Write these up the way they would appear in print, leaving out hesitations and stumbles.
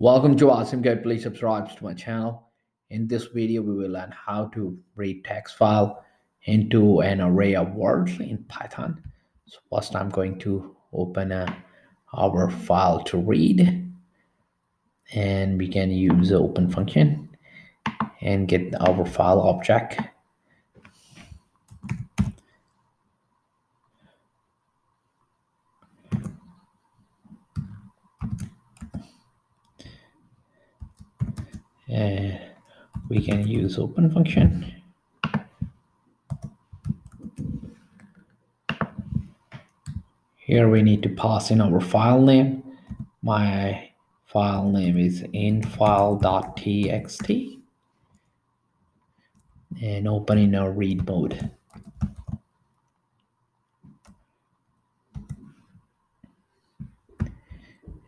Welcome to Awesome Guide. Please subscribe to my channel. In this video, we will learn how to read text file into an array of words in Python. So first, I'm going to open our file to read, and we can use the open function and get our file object. And we can use open function. Here we need to pass in our file name. My file name is infile.txt and open in our read mode.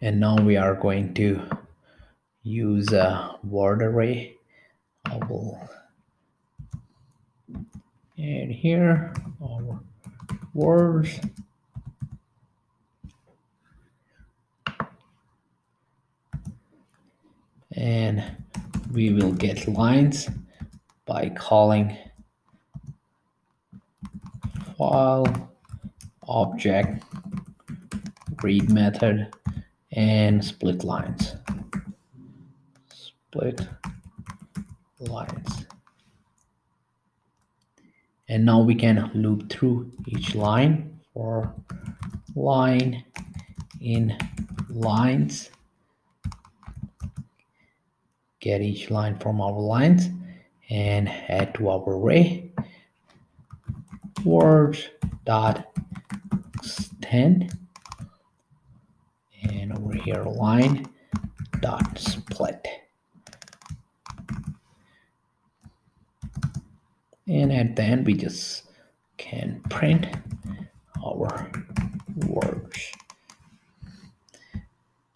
And now we are going to use a word array. I will add here our words. And we will get lines by calling file object read method and split lines. Split lines. And now we can loop through each line for line in lines. Get each line from our lines and add to our array words dot extend, and over here line dot split, and at the end we just can print our words.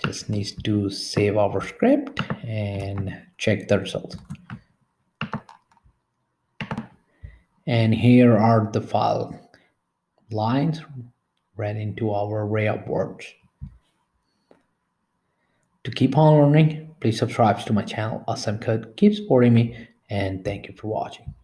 Just needs to save our script and check the results. And here are the file lines read into our array of words. To keep on learning, please subscribe to my channel. Awesome Code. Keep supporting me, and thank you for watching.